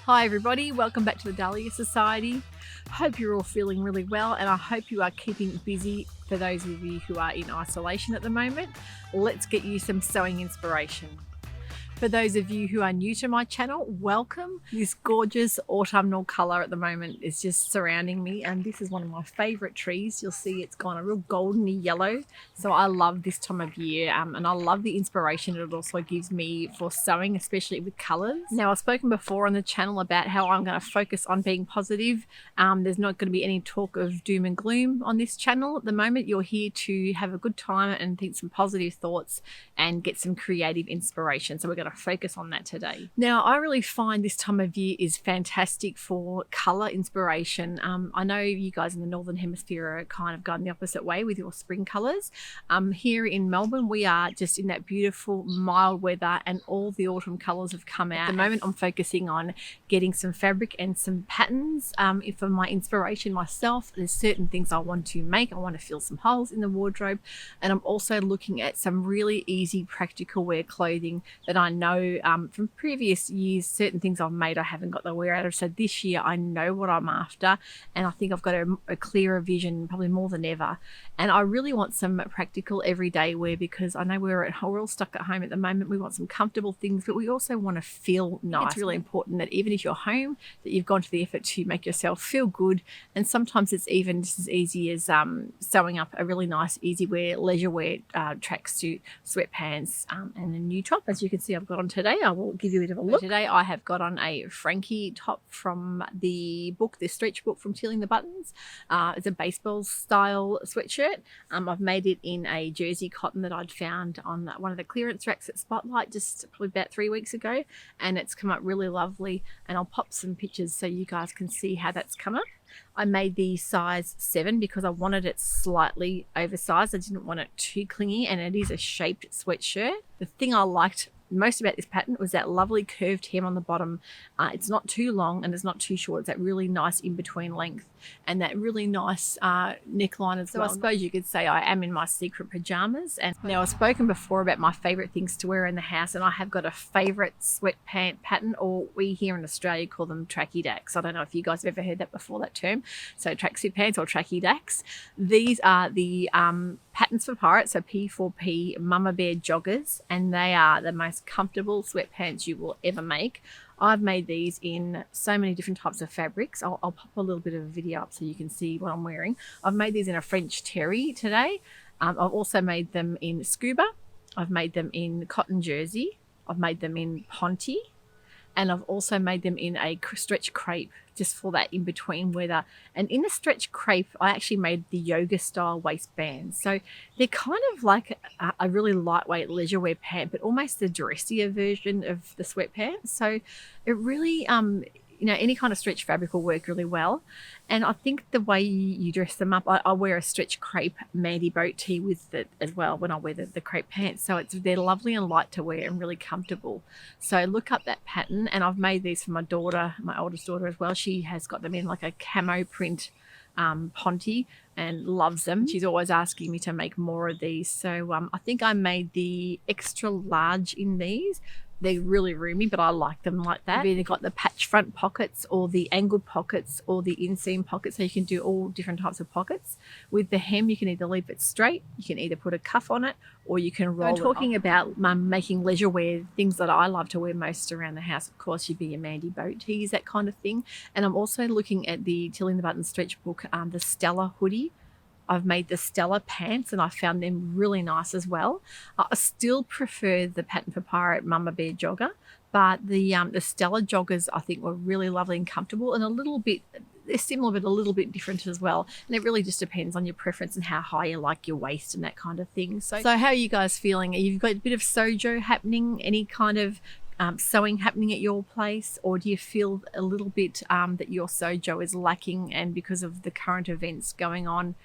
Hi everybody, welcome back to the Dahlia Society. Hope you're all feeling really well and I hope you are keeping busy. For those of you who are in isolation at the moment, let's get you some sewing inspiration. For those of you who are new to my channel, welcome. This gorgeous autumnal colour at the moment is just surrounding me, and this is one of my favourite trees. You'll see it's gone a real goldeny yellow, so I love this time of year, and I love the inspiration it also gives me for sewing, especially with colours. Now, I've spoken before on the channel about how I'm going to focus on being positive. There's not going to be any talk of doom and gloom on this channel at the moment. You're here to have a good time and think some positive thoughts and get some creative inspiration. So we're going to focus on that today. Now, I really find this time of year is fantastic for colour inspiration. I know you guys in the Northern Hemisphere are kind of going the opposite way with your spring colours. Here in Melbourne, we are just in that beautiful mild weather and all the autumn colours have come out. At the moment, I'm focusing on getting some fabric and some patterns for my inspiration myself. There's certain things I want to make. I want to fill some holes in the wardrobe, and I'm also looking at some really easy practical wear clothing that I know from previous years, certain things I've made I haven't got the wear out of. So this year I know what I'm after, and I think I've got a clearer vision, probably more than ever. And I really want some practical everyday wear, because I know we're all stuck at home at the moment. We want some comfortable things, but we also want to feel nice. It's really important that even if you're home, that you've gone to the effort to make yourself feel good. And sometimes it's even just as easy as sewing up a really nice easy wear, leisure wear tracksuit, sweatpants, and a new top. As you can see, I've got on today. I will give you a bit of a look. Today I have got on a Frankie top from the stretch book from Tilling the Buttons. It's a baseball style sweatshirt. I've made it in a jersey cotton that I'd found on one of the clearance racks at Spotlight just probably about 3 weeks ago, and it's come up really lovely, and I'll pop some pictures so you guys can see how that's come up. I made the size 7 because I wanted it slightly oversized. I didn't want it too clingy, and it is a shaped sweatshirt. The thing I liked most about this pattern was that lovely curved hem on the bottom. It's not too long and it's not too short. It's that really nice in-between length and that really nice neckline as well. So I suppose you could say I am in my secret pajamas. And now, I've spoken before about my favourite things to wear in the house, and I have got a favourite sweatpant pattern, or we here in Australia call them tracky dacks. I don't know if you guys have ever heard that before, that term. So tracksuit pants or tracky dacks. These are the patterns for Pirates, so P4P Mama Bear joggers, and they are the most comfortable sweatpants you will ever make. I've made these in so many different types of fabrics. I'll pop a little bit of a video up so you can see what I'm wearing. I've made these in a French terry today. I've also made them in scuba. I've made them in cotton jersey. I've made them in ponte. And I've also made them in a stretch crepe, just for that in-between weather. And in the stretch crepe, I actually made the yoga style waistbands. So they're kind of like a really lightweight leisure wear pant, but almost the dressier version of the sweatpants. So it really, any kind of stretch fabric will work really well. And I think the way you dress them up, I wear a stretch crepe Mandy boat tee with it as well when I wear the crepe pants. So they're lovely and light to wear and really comfortable. So look up that pattern, and I've made these for my daughter, my oldest daughter as well. She has got them in like a camo print ponte and loves them. She's always asking me to make more of these. So I think I made the extra large in these. They're really roomy, but I like them like that. You've either got the patch front pockets or the angled pockets or the inseam pockets, so you can do all different types of pockets. With the hem, you can either leave it straight, you can either put a cuff on it, or you can roll it. Talking about making leisure wear, things that I love to wear most around the house, of course, you'd be your Mandy boat tees, that kind of thing. And I'm also looking at the Tilling the Buttons stretch book, the Stella hoodie. I've made the Stella pants, and I found them really nice as well. I still prefer the pattern for Pirate Mama Bear jogger, but the Stella joggers I think were really lovely and comfortable, and a little bit, they're similar but a little bit different as well. And it really just depends on your preference and how high you like your waist and that kind of thing. So how are you guys feeling? You've got a bit of sojo happening, any kind of sewing happening at your place, or do you feel a little bit that your sojo is lacking, and because of the current events going on,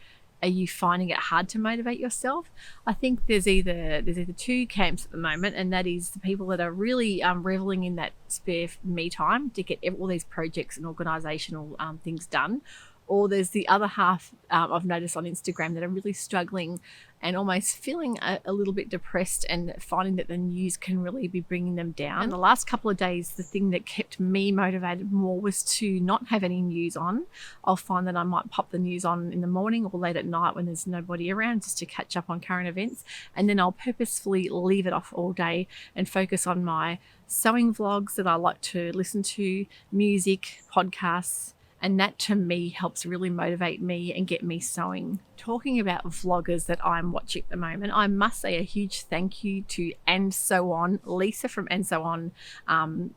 are you finding it hard to motivate yourself? I think there's either two camps at the moment, and that is the people that are really reveling in that spare me time to get all these projects and organisational things done, Or there's the other half I've noticed on Instagram that are really struggling and almost feeling a little bit depressed and finding that the news can really be bringing them down. And the last couple of days, the thing that kept me motivated more was to not have any news on. I'll find that I might pop the news on in the morning or late at night when there's nobody around, just to catch up on current events. And then I'll purposefully leave it off all day and focus on my sewing vlogs that I like to listen to, music, podcasts. And that to me helps really motivate me and get me sewing. Talking about vloggers that I'm watching at the moment, I must say a huge thank you to And So On, Lisa from And So On.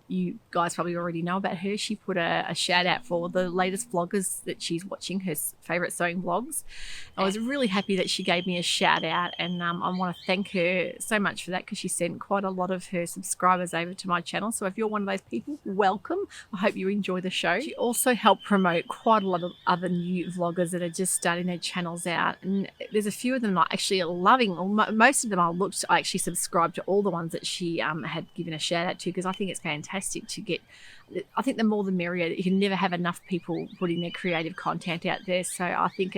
You guys probably already know about her. She put a shout out for the latest vloggers that she's watching, her favourite sewing vlogs. I was really happy that she gave me a shout out, and I want to thank her so much for that, because she sent quite a lot of her subscribers over to my channel. So if you're one of those people, welcome. I hope you enjoy the show. She also helped promote quite a lot of other new vloggers that are just starting their channels out, and there's a few of them I actually are loving, or most of them I actually subscribed to all the ones that she had given a shout out to, because I think it's fantastic to get, I think the more the merrier. You can never have enough people putting their creative content out there, so I think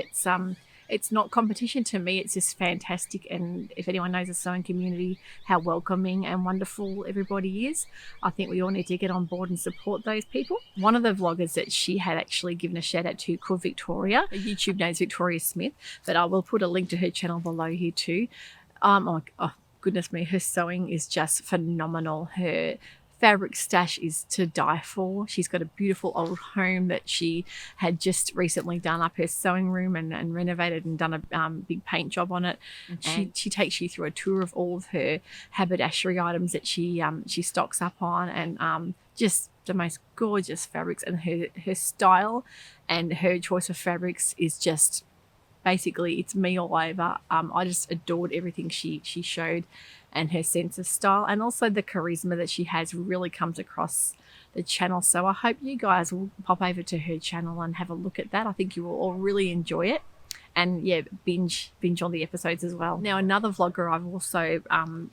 it's not competition to me, it's just fantastic. And if anyone knows the sewing community, how welcoming and wonderful everybody is, I think we all need to get on board and support those people. One of the vloggers that she had actually given a shout out to, called Victoria, YouTube name is Victoria Smith, but I will put a link to her channel below here too. Oh goodness me, her sewing is just phenomenal. Her fabric stash is to die for. She's got a beautiful old home that she had just recently done up her sewing room and renovated and done a big paint job on it. And she takes you through a tour of all of her haberdashery items that she stocks up on, and just the most gorgeous fabrics. And her style and her choice of fabrics is just, basically, it's me all over. I just adored everything she showed, and her sense of style, and also the charisma that she has really comes across the channel. So I hope you guys will pop over to her channel and have a look at that. I think you will all really enjoy it. And yeah, binge on the episodes as well. Now, another vlogger I've also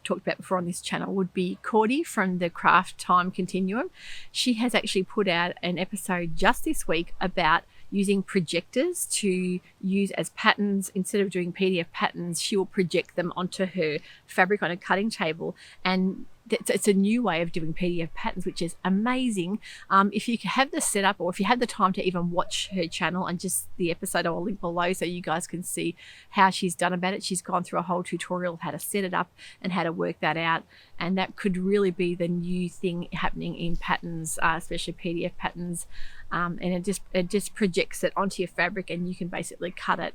talked about before on this channel would be Cordy from the Craft Time Continuum. She has actually put out an episode just this week about using projectors to use as patterns. Instead of doing PDF patterns, she will project them onto her fabric on a cutting table, and it's a new way of doing PDF patterns, which is amazing. If you have the setup, or if you have the time to even watch her channel and just the episode, I will link below so you guys can see how she's done about it. She's gone through a whole tutorial of how to set it up and how to work that out, and that could really be the new thing happening in patterns, especially PDF patterns. And it just projects it onto your fabric, and you can basically cut it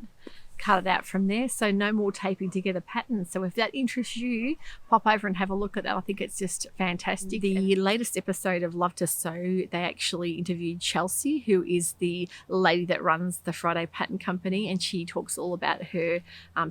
out from there. So no more taping together patterns. So if that interests you, pop over and have a look at that. I think it's just fantastic. The latest episode of Love to Sew, they actually interviewed Chelsea, who is the lady that runs the Friday Pattern Company, and she talks all about her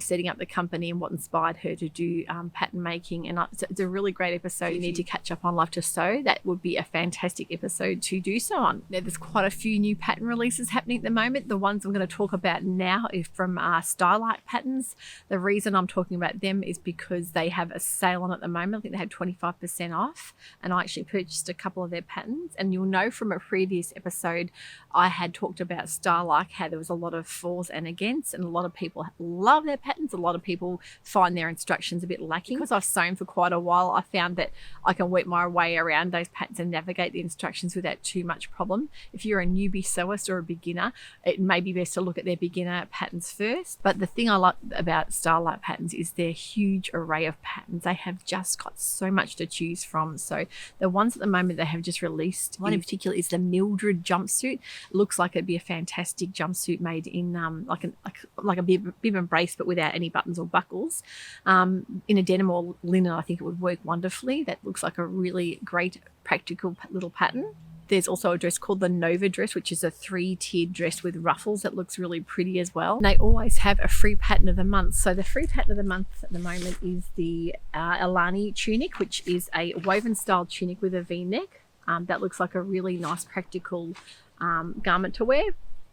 setting up the company and what inspired her to do pattern making. And it's a really great episode. You need to catch up on Love to Sew. That would be a fantastic episode to do so on. Now, there's quite a few new pattern releases happening at the moment. The ones I'm going to talk about now is from Starlight Patterns. The reason I'm talking about them is because they have a sale on at the moment. I think they had 25% off, and I actually purchased a couple of their patterns. And you'll know from a previous episode I had talked about Starlight, how there was a lot of fors and against, and a lot of people love their patterns. A lot of people find their instructions a bit lacking. Because I've sewn for quite a while, I found that I can work my way around those patterns and navigate the instructions without too much problem. If you're a newbie sewist or a beginner, it may be best to look at their beginner patterns first. But the thing I like about Starlight Patterns is their huge array of patterns. They have just got so much to choose from. So the ones at the moment they have just released, one in particular is the Mildred jumpsuit. It looks like it'd be a fantastic jumpsuit made in like a bib and brace, but without any buttons or buckles. In a denim or linen, I think it would work wonderfully. That looks like a really great practical little pattern. There's also a dress called the Nova dress, which is a 3-tiered dress with ruffles that looks really pretty as well. And they always have a free pattern of the month. So the free pattern of the month at the moment is the Alani tunic, which is a woven style tunic with a V-neck. That looks like a really nice practical garment to wear,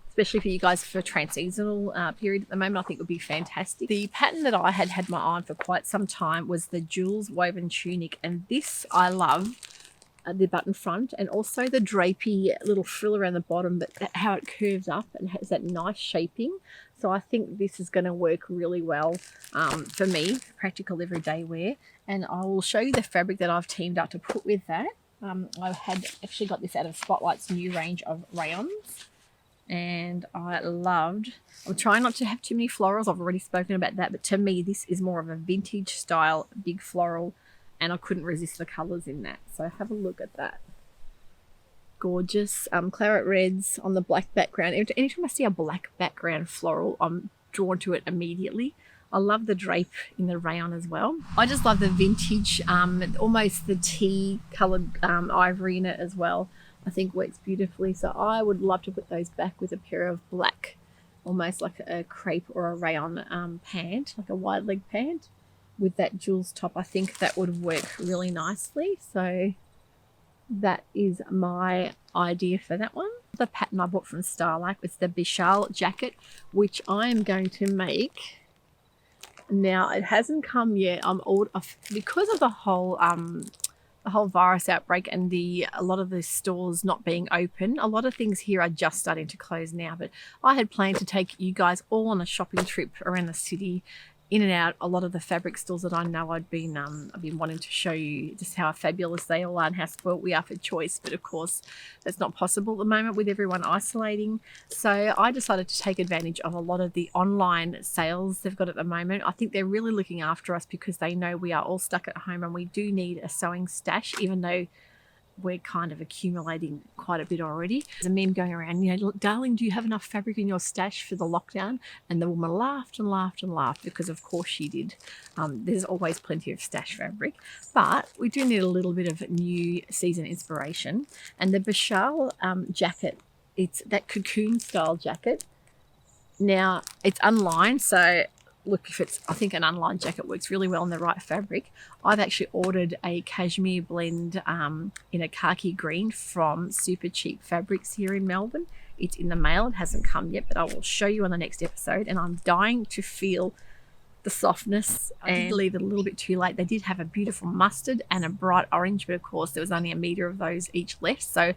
especially for you guys for a trans-seasonal period at the moment. I think it would be fantastic. The pattern that I had my eye on for quite some time was the Jules woven tunic, and this I love the button front, and also the drapey little frill around the bottom, but how it curves up and has that nice shaping. So I think this is going to work really well for me, practical everyday wear. And I will show you the fabric that I've teamed up to put with that. I had actually got this out of Spotlight's new range of Rayons, and I'm trying not to have too many florals. I've already spoken about that, but to me this is more of a vintage style big floral, and I couldn't resist the colors in that. So have a look at that. Gorgeous claret reds on the black background. Anytime I see a black background floral, I'm drawn to it immediately. I love the drape in the rayon as well. I just love the vintage, almost the tea coloured ivory in it as well. I think works beautifully. So I would love to put those back with a pair of black, almost like a crepe or a rayon pant, like a wide leg pant with that jewels top. I think that would work really nicely. So that is my idea for that one. The pattern I bought from Starlight was the Bichal jacket, which I am going to make. Now it hasn't come yet. Because of the whole virus outbreak and a lot of the stores not being open. A lot of things here are just starting to close now. But I had planned to take you guys all on a shopping trip around the city, in and out a lot of the fabric stores that I know I've been wanting to show you just how fabulous they all are and how spoilt we are for choice. But of course, that's not possible at the moment with everyone isolating. So I decided to take advantage of a lot of the online sales they've got at the moment. I think they're really looking after us because they know we are all stuck at home and we do need a sewing stash, even though we're kind of accumulating quite a bit already. There's a meme going around, look, darling, do you have enough fabric in your stash for the lockdown? And the woman laughed and laughed and laughed, because of course she did. There's always plenty of stash fabric, but we do need a little bit of new season inspiration. And the Bichal jacket, it's that cocoon style jacket. Now it's unlined, so look, I think an unlined jacket works really well in the right fabric. I've actually ordered a cashmere blend in a khaki green from Super Cheap Fabrics here in Melbourne. It's in the mail. It hasn't come yet, but I will show you on the next episode. And I'm dying to feel the softness. I did leave it a little bit too late. They did have a beautiful mustard and a bright orange, but of course there was only a metre of those each left. So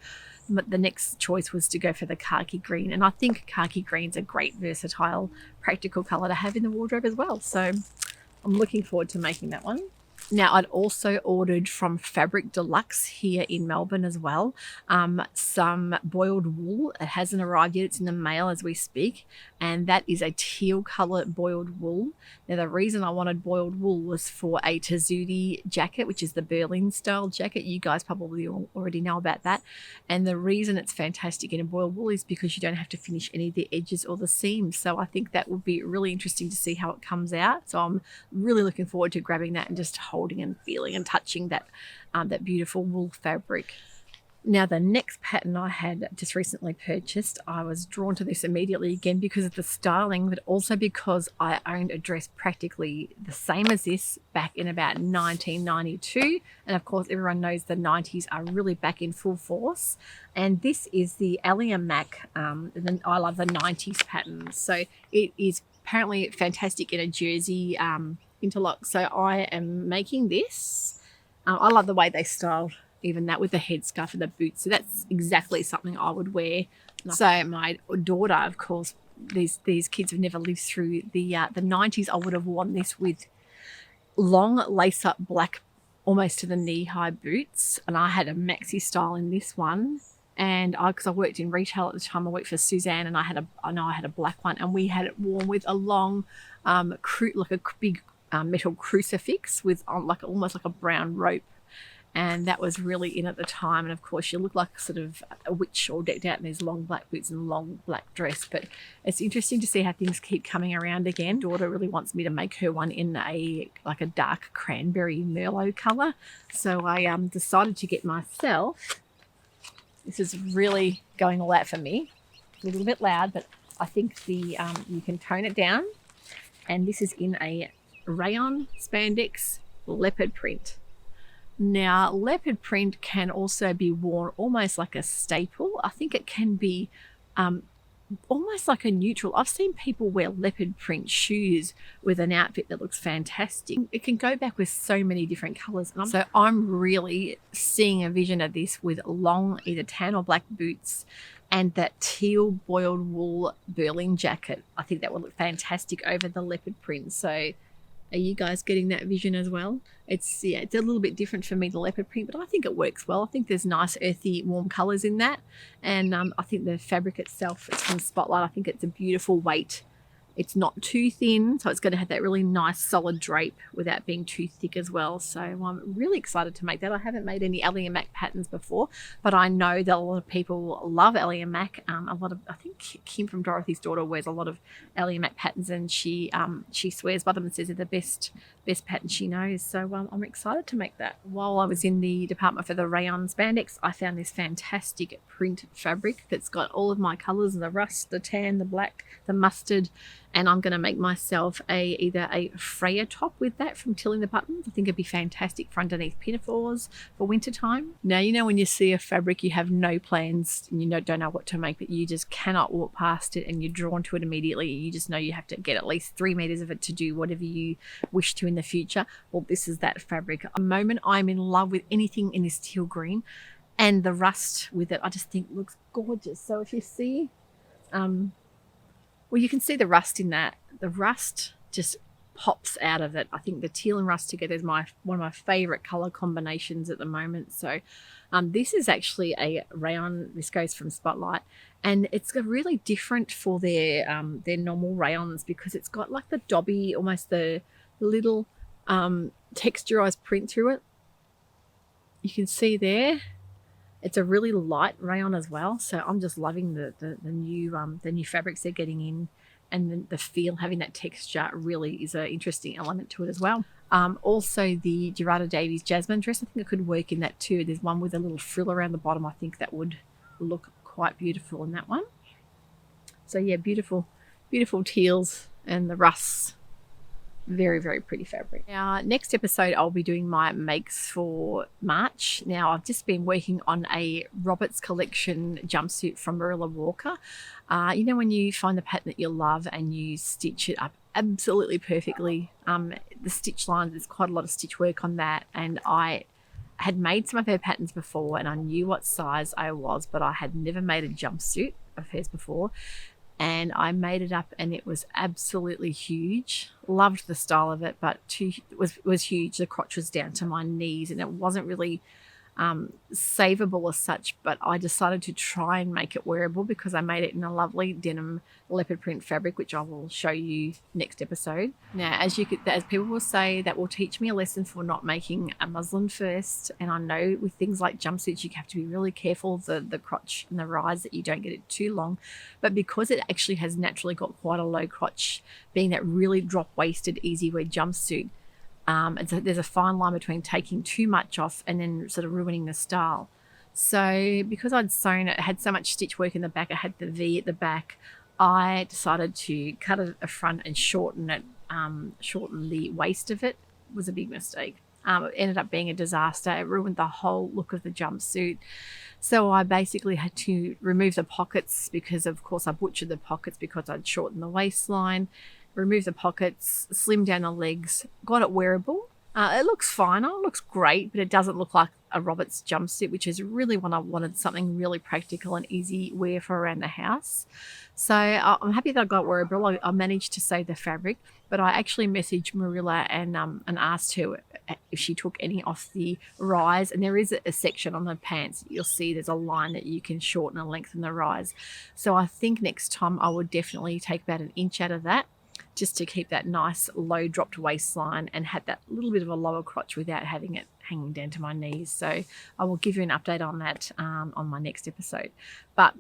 the next choice was to go for the khaki green, and I think khaki green's a great versatile practical colour to have in the wardrobe as well. So I'm looking forward to making that one. Now, I'd also ordered from Fabric Deluxe here in Melbourne as well, some boiled wool. It hasn't arrived yet. It's in the mail as we speak, and that is a teal colour boiled wool. Now, the reason I wanted boiled wool was for a Tessuti jacket, which is the Berlin style jacket. You guys probably already know about that. And the reason it's fantastic in a boiled wool is because you don't have to finish any of the edges or the seams. So I think that would be really interesting to see how it comes out. So I'm really looking forward to grabbing that and just holding and feeling and touching that beautiful wool fabric. Now, the next pattern I had just recently purchased, I was drawn to this immediately, again because of the styling, but also because I owned a dress practically the same as this back in about 1992. And of course, everyone knows the 90s are really back in full force. And this is the Ellie and Mac. I love the 90s pattern. So it is apparently fantastic in a jersey interlock. So I am making this. I love the way they styled even that with the headscarf and the boots. So that's exactly something I would wear. So my daughter, of course, these kids have never lived through the 90s. I would have worn this with long lace-up black, almost to the knee-high boots. And I had a maxi style in this one. And because I worked in retail at the time, I worked for Suzanne, and I had a black one, and we had it worn with a long, like a big metal crucifix with almost like a brown rope. And that was really in at the time. And of course, you look like sort of a witch all decked out in these long black boots and long black dress. But it's interesting to see how things keep coming around again. Daughter really wants me to make her one in a dark cranberry Merlot colour. So I decided to get myself. This is really going all out for me. It's a little bit loud, but I think you can tone it down. And this is in a rayon spandex leopard print. Now, leopard print can also be worn almost like a staple. I think it can be almost like a neutral. I've seen people wear leopard print shoes with an outfit that looks fantastic. It can go back with so many different colors. And so I'm really seeing a vision of this with long either tan or black boots and that teal boiled wool Berlin jacket. I think that would look fantastic over the leopard print. So are you guys getting that vision as well? It's a little bit different for me, the leopard print, but I think it works well. I think there's nice earthy warm colors in that, and I think the fabric itself, it's from Spotlight. I think it's a beautiful weight. It's not too thin, so it's going to have that really nice solid drape without being too thick as well. So I'm really excited to make that. I haven't made any Ellie and Mac patterns before, but I know that a lot of people love Ellie and Mac. I think Kim from Dorothy's Daughter wears a lot of Ellie and Mac patterns, and she swears by them and says they're the best pattern she knows. So I'm excited to make that. While I was in the department for the Rayons spandex, I found this fantastic print fabric that's got all of my colors, the rust, the tan, the black, the mustard, and I'm going to make myself either a Freya top with that from Tilling the Buttons. I think it'd be fantastic for underneath pinafores for winter time. Now, you know when you see a fabric, you have no plans and you don't know what to make, but you just cannot walk past it and you're drawn to it immediately. You just know you have to get at least 3 meters of it to do whatever you wish to in the future. Well, this is that fabric. At the moment, I'm in love with anything in this teal green, and the rust with it I just think looks gorgeous. So if you see well, you can see the rust in that. The rust just pops out of it. I think the teal and rust together is one of my favorite color combinations at the moment. So this is actually a rayon viscose from Spotlight, and it's really different for their normal rayons because it's got like the dobby, almost the little texturized print through it. You can see there. It's a really light rayon as well, so I'm just loving the new fabrics they're getting in, and the feel, having that texture really is an interesting element to it as well. Also the Gerarda Davies Jasmine dress, I think it could work in that too. There's one with a little frill around the bottom. I think that would look quite beautiful in that one. So yeah, beautiful teals and the rusts. Very, very pretty fabric. Now, next episode, I'll be doing my makes for March. Now, I've just been working on a Roberts Collection jumpsuit from Marilla Walker. You know when you find the pattern that you love and you stitch it up absolutely perfectly. The stitch lines, there's quite a lot of stitch work on that, and I had made some of her patterns before and I knew what size I was, but I had never made a jumpsuit of hers before. And I made it up and it was absolutely huge. Loved the style of it, but it was huge. The crotch was down to my knees and it wasn't really savable as such, but I decided to try and make it wearable because I made it in a lovely denim leopard print fabric, which I will show you next episode. Now, as people will say, that will teach me a lesson for not making a muslin first. And I know with things like jumpsuits, you have to be really careful the crotch and the rise, that you don't get it too long. But because it actually has naturally got quite a low crotch, being that really drop waisted easy wear jumpsuit, there's a fine line between taking too much off and then sort of ruining the style. So because I'd sewn it, had so much stitch work in the back, I had the V at the back, I decided to cut it a front and shorten it, shorten the waist of it. It was a big mistake. It ended up being a disaster. It ruined the whole look of the jumpsuit. So I basically had to remove the pockets because, of course, I butchered the pockets because I'd shortened the waistline. Remove the pockets, slim down the legs, got it wearable. It looks fine, it looks great, but it doesn't look like a Roberts jumpsuit, which is really what I wanted, something really practical and easy wear for around the house. So I'm happy that I got wearable. I managed to save the fabric, but I actually messaged Marilla and asked her if she took any off the rise. And there is a section on the pants. You'll see there's a line that you can shorten and lengthen the rise. So I think next time I would definitely take about an inch out of that, just to keep that nice low dropped waistline and have that little bit of a lower crotch without having it hanging down to my knees. So I will give you an update on that on my next episode. But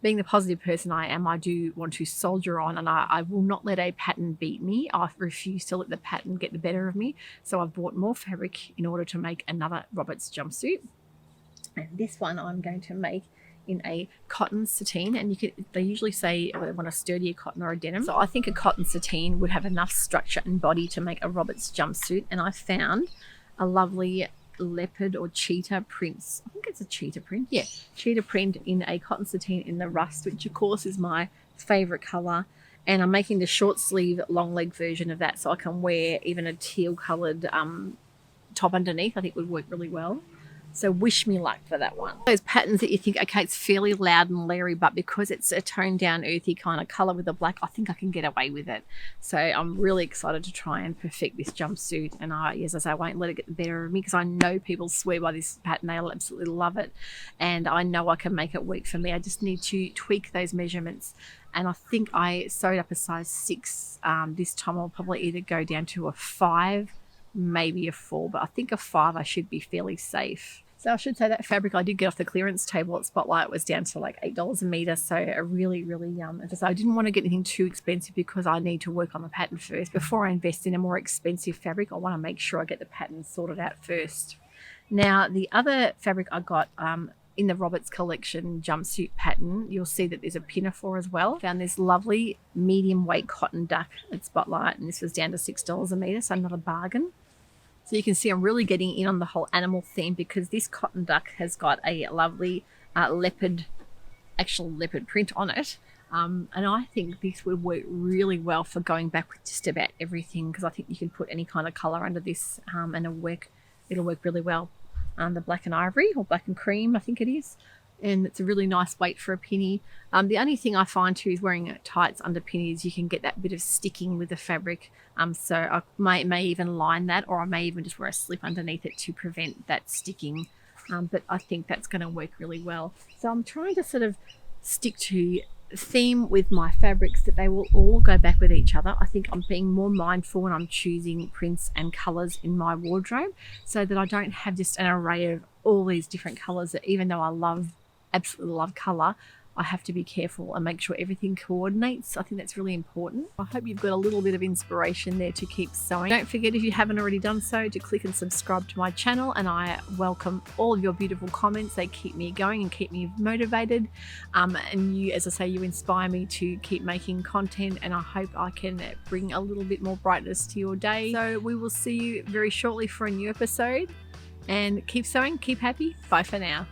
being the positive person I am, I do want to soldier on, and I will not let a pattern beat me. I refuse to let the pattern get the better of me. So I've bought more fabric in order to make another Roberts jumpsuit. And this one I'm going to make in a cotton sateen, and they usually say they want a sturdier cotton or a denim. So I think a cotton sateen would have enough structure and body to make a Roberts jumpsuit, and I found a lovely leopard or cheetah prints. I think it's a cheetah print. Yeah, cheetah print in a cotton sateen in the rust, which of course is my favourite colour. And I'm making the short sleeve long leg version of that so I can wear even a teal coloured top underneath. I think would work really well. So wish me luck for that one. Those patterns that you think, okay, it's fairly loud and leery, but because it's a toned down earthy kind of colour with the black, I think I can get away with it. So I'm really excited to try and perfect this jumpsuit. And as I say, I won't let it get the better of me because I know people swear by this pattern. They'll absolutely love it. And I know I can make it work for me. I just need to tweak those measurements. And I think I sewed up a size 6. This time I'll probably either go down to a 5, maybe a 4, but I think a 5 I should be fairly safe. So I should say that fabric I did get off the clearance table at Spotlight was down to like $8 a metre. So a really, I didn't want to get anything too expensive because I need to work on the pattern first. Before I invest in a more expensive fabric, I want to make sure I get the pattern sorted out first. Now, the other fabric I got in the Roberts collection jumpsuit pattern, you'll see that there's a pinafore as well. Found this lovely medium weight cotton duck at Spotlight, and this was down to $6 a metre, so another bargain. So you can see I'm really getting in on the whole animal theme because this cotton duck has got a lovely leopard print on it. And I think this would work really well for going back with just about everything because I think you can put any kind of colour under this and it'll work really well. The black and ivory or black and cream, I think it is. And it's a really nice weight for a pinny. The only thing I find too is wearing tights under pinnies, you can get that bit of sticking with the fabric. So I may even line that, or I may even just wear a slip underneath it to prevent that sticking. But I think that's going to work really well. So I'm trying to sort of stick to theme with my fabrics that they will all go back with each other. I think I'm being more mindful when I'm choosing prints and colours in my wardrobe so that I don't have just an array of all these different colours that even though I absolutely love colour, I have to be careful and make sure everything coordinates. I think that's really important. I hope you've got a little bit of inspiration there to keep sewing. Don't forget, if you haven't already done so, to click and subscribe to my channel, and I welcome all of your beautiful comments. They keep me going and keep me motivated. And you, as I say, you inspire me to keep making content, and I hope I can bring a little bit more brightness to your day. So we will see you very shortly for a new episode, and keep sewing, keep happy. Bye for now.